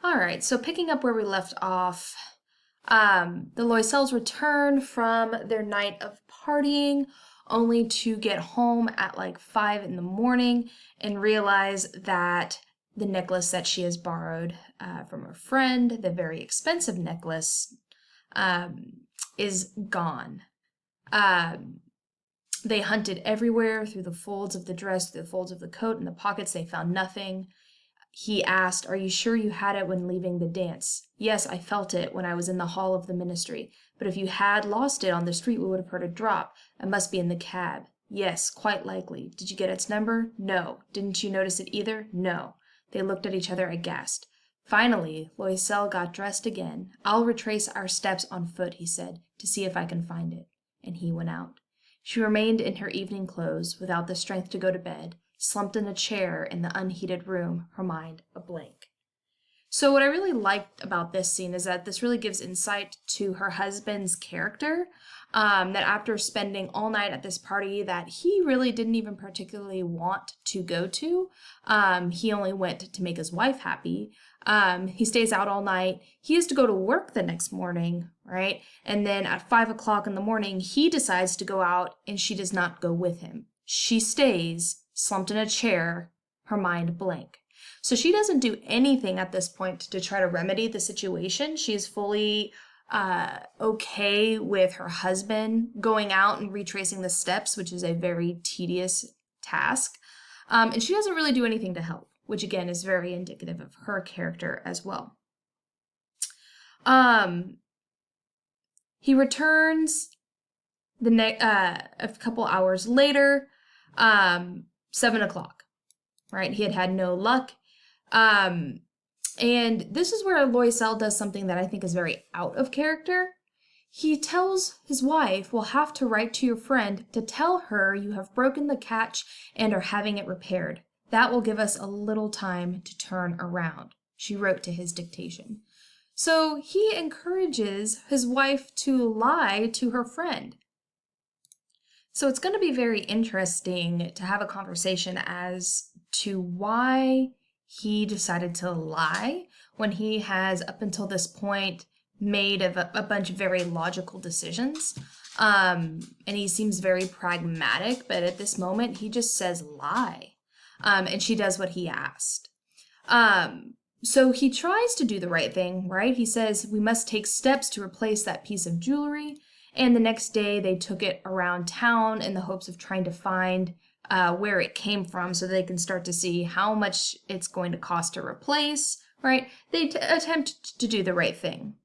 All right, so picking up where we left off, the Loisel's return from their night of partying only to get home at like 5 in the morning and realize that the necklace that she has borrowed from her friend, the very expensive necklace, is gone. Um, they hunted everywhere through the folds of the dress, through the folds of the coat, and the pockets. They found nothing. He asked, "Are you sure you had it when leaving the dance?" "Yes, I felt it when I was in the hall of the ministry. But if you had lost it on the street, we would have heard a drop. It must be in the cab." "Yes, quite likely. Did you get its number?" "No." "Didn't you notice it either?" "No." They looked at each other aghast. Finally, Loisel got dressed again. "I'll retrace our steps on foot," he said, "to see if I can find it." And he went out. She remained in her evening clothes, without the strength to go to bed, slumped in a chair in the unheated room, her mind a blank. So what I really liked about this scene is that this really gives insight to her husband's character. That after spending all night at this party that he really didn't even particularly want to go to, he only went to make his wife happy. He stays out all night. He has to go to work the next morning, right? And then at 5 o'clock in the morning, he decides to go out and she does not go with him. She stays slumped in a chair, her mind blank. So she doesn't do anything at this point to try to remedy the situation. She's fully okay with her husband going out and retracing the steps, which is a very tedious task. And she doesn't really do anything to help, which again is very indicative of her character as well. He returns a couple hours later, 7 o'clock, right? He had had no luck. And this is where Loisel does something that I think is very out of character. He tells his wife, "We'll have to write to your friend to tell her you have broken the catch and are having it repaired. That will give us a little time to turn around," she wrote to his dictation. So he encourages his wife to lie to her friend. So it's going to be very interesting to have a conversation as to why he decided to lie when he has, up until this point, made a bunch of very logical decisions. And he seems very pragmatic, but at this moment, he just says lie. And she does what he asked. So he tries to do the right thing, right? He says, "We must take steps to replace that piece of jewelry." And the next day, they took it around town in the hopes of trying to find where it came from so they can start to see how much it's going to cost to replace, right? They attempt to do the right thing.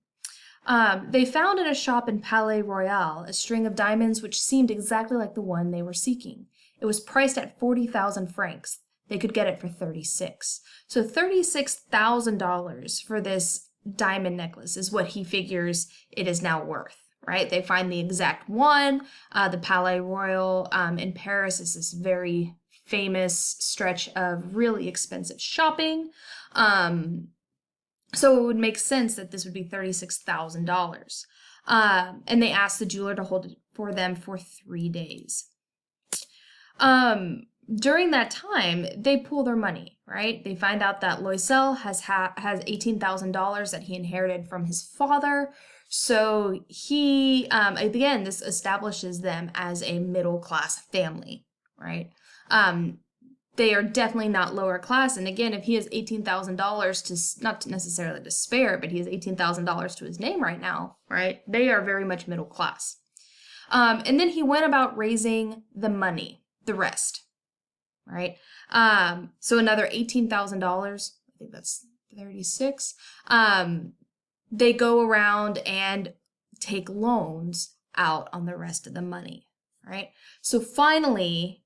They found in a shop in Palais Royal a string of diamonds which seemed exactly like the one they were seeking. It was priced at 40,000 francs. They could get it for 36. So $36,000 for this diamond necklace is what he figures it is now worth. Right? They find the exact one. The Palais Royal in Paris is this very famous stretch of really expensive shopping. So it would make sense that this would be $36,000. And they asked the jeweler to hold it for them for 3 days. During that time, they pull their money, right? They find out that Loisel has $18,000 that he inherited from his father. So he, again, this establishes them as a middle-class family, right? They are definitely not lower class. And again, if he has $18,000 to, not necessarily to spare, but he has $18,000 to his name right now, right? They are very much middle class. And then he went about raising the money, the rest, right? So another $18,000, I think that's 36. They go around and take loans out on the rest of the money, right? So finally,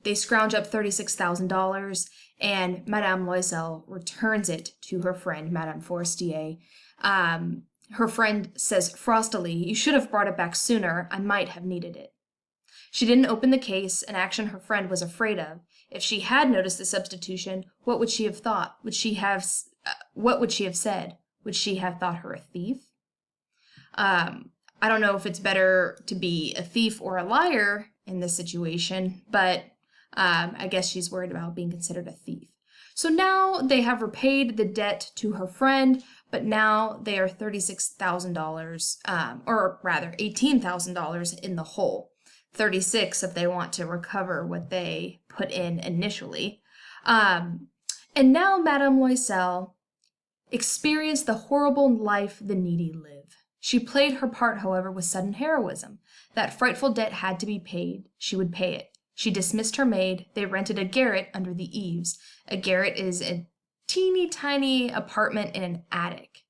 they scrounge up $36,000 and Madame Loisel returns it to her friend, Madame Forestier. Her friend says frostily, "You should have brought it back sooner. I might have needed it." She didn't open the case, an action her friend was afraid of. If she had noticed the substitution, what would she have thought? What would she have said? Would she have thought her a thief? I don't know if it's better to be a thief or a liar in this situation, but I guess she's worried about being considered a thief. So now they have repaid the debt to her friend, but now they are $36,000, or rather $18,000 in the hole. 36 if they want to recover what they put in initially. And now Madame Loisel experienced the horrible life the needy live. She played her part, however, with sudden heroism. That frightful debt had to be paid. She would pay it. She dismissed her maid. They rented a garret under the eaves. A garret is a teeny tiny apartment in an attic.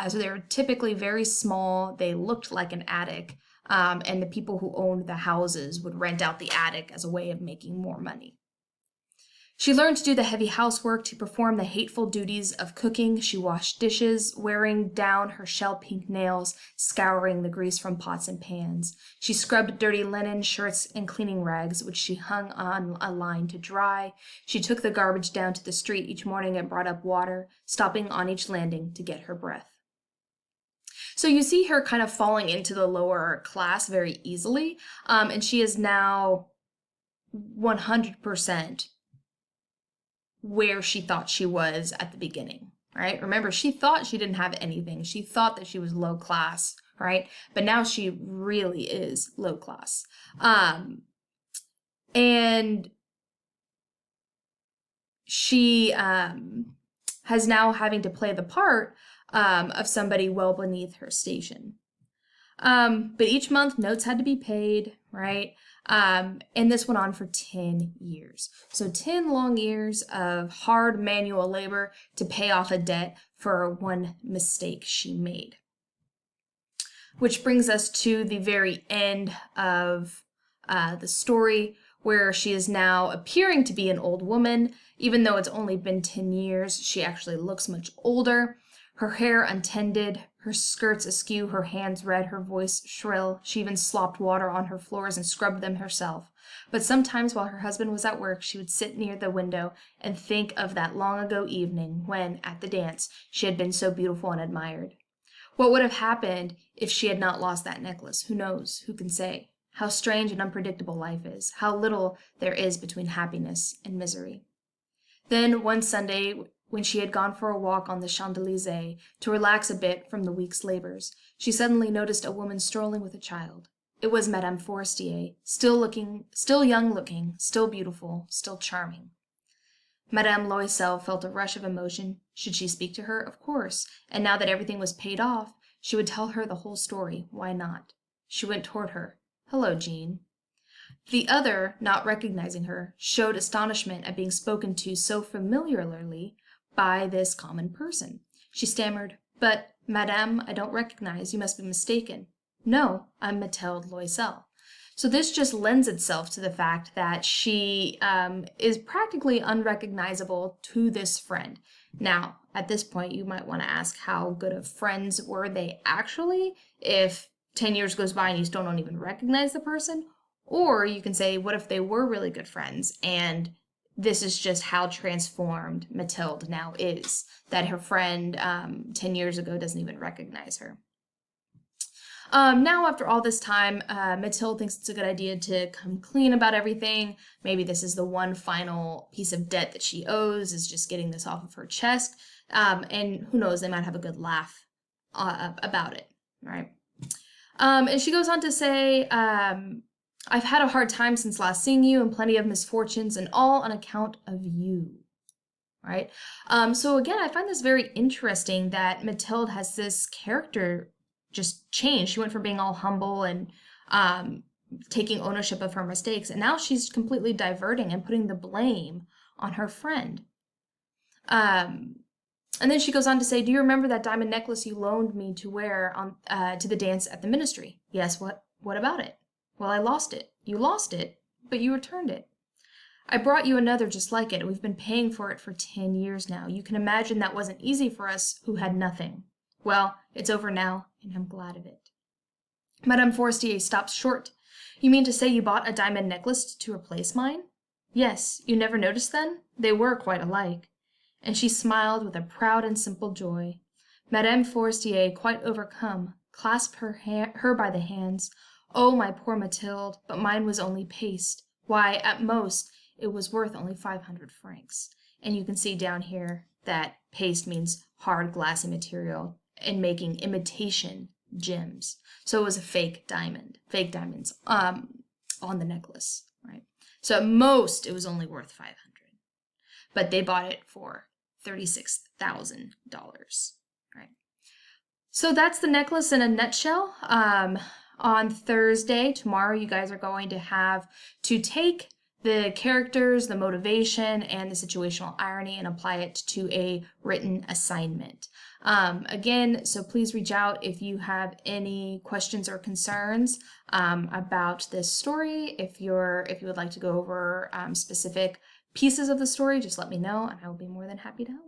So they were typically very small. They looked like an attic. And the people who owned the houses would rent out the attic as a way of making more money. She learned to do the heavy housework, to perform the hateful duties of cooking. She washed dishes, wearing down her shell-pink nails, scouring the grease from pots and pans. She scrubbed dirty linen, shirts, and cleaning rags, which she hung on a line to dry. She took the garbage down to the street each morning and brought up water, stopping on each landing to get her breath. So you see her kind of falling into the lower class very easily, and she is now 100% where she thought she was at the beginning, right? Remember, she thought she didn't have anything. She thought that she was low class, right? But now she really is low class. And she has now having to play the part of somebody well beneath her station. But each month notes had to be paid, right? And this went on for 10 years. So 10 long years of hard manual labor to pay off a debt for one mistake she made. Which brings us to the very end of the story, where she is now appearing to be an old woman. Even though it's only been 10 years, she actually looks much older. Her hair untended, her skirts askew, her hands red, her voice shrill. She even slopped water on her floors and scrubbed them herself. But sometimes while her husband was at work, she would sit near the window and think of that long ago evening when, at the dance, she had been so beautiful and admired. What would have happened if she had not lost that necklace? Who knows? Who can say? How strange and unpredictable life is. How little there is between happiness and misery. Then one Sunday, when she had gone for a walk on the Champs-Élysées to relax a bit from the week's labors, she suddenly noticed a woman strolling with a child. It was Madame Forestier, still young looking, still beautiful, still charming. Madame Loisel felt a rush of emotion. Should she speak to her? Of course. And now that everything was paid off, she would tell her the whole story. Why not? She went toward her. Hello, Jean. The other, not recognizing her, showed astonishment at being spoken to so familiarly by this common person. She stammered, "But, Madame, I don't recognize. You must be mistaken." "No, I'm Mathilde Loisel." So this just lends itself to the fact that she is practically unrecognizable to this friend. Now, at this point, you might want to ask, how good of friends were they actually, if 10 years goes by and you still don't even recognize the person? Or you can say, what if they were really good friends and this is just how transformed Mathilde now is, that her friend 10 years ago doesn't even recognize her. Now, after all this time, Mathilde thinks it's a good idea to come clean about everything. Maybe this is the one final piece of debt that she owes, is just getting this off of her chest. And who knows, they might have a good laugh about it, right? And she goes on to say, I've had a hard time since last seeing you, and plenty of misfortunes, and all on account of you, right? So again, I find this very interesting that Mathilde has this character just changed. She went from being all humble and taking ownership of her mistakes, and now she's completely diverting and putting the blame on her friend. And then she goes on to say, "Do you remember that diamond necklace you loaned me to wear on to the dance at the ministry?" "Yes, what about it?" "Well, I lost it." "You lost it, but you returned it." "I brought you another just like it. We've been paying for it for 10 years now. You can imagine that wasn't easy for us who had nothing. Well, it's over now, and I'm glad of it." Madame Forestier stops short. "You mean to say you bought a diamond necklace to replace mine?" "Yes. You never noticed then? They were quite alike." And she smiled with a proud and simple joy. Madame Forestier, quite overcome, clasped her by the hands. "Oh, my poor Mathilde, but mine was only paste. Why, at most, it was worth only 500 francs. And you can see down here that paste means hard glassy material and making imitation gems. So it was a fake diamonds on the necklace, right? So at most it was only worth $500, but they bought it for $36,000, right? So that's the necklace in a nutshell. On Thursday, tomorrow, you guys are going to have to take the characters, the motivation, and the situational irony and apply it to a written assignment. Again, so please reach out if you have any questions or concerns about this story. If you would like to go over specific pieces of the story, just let me know and I will be more than happy to help.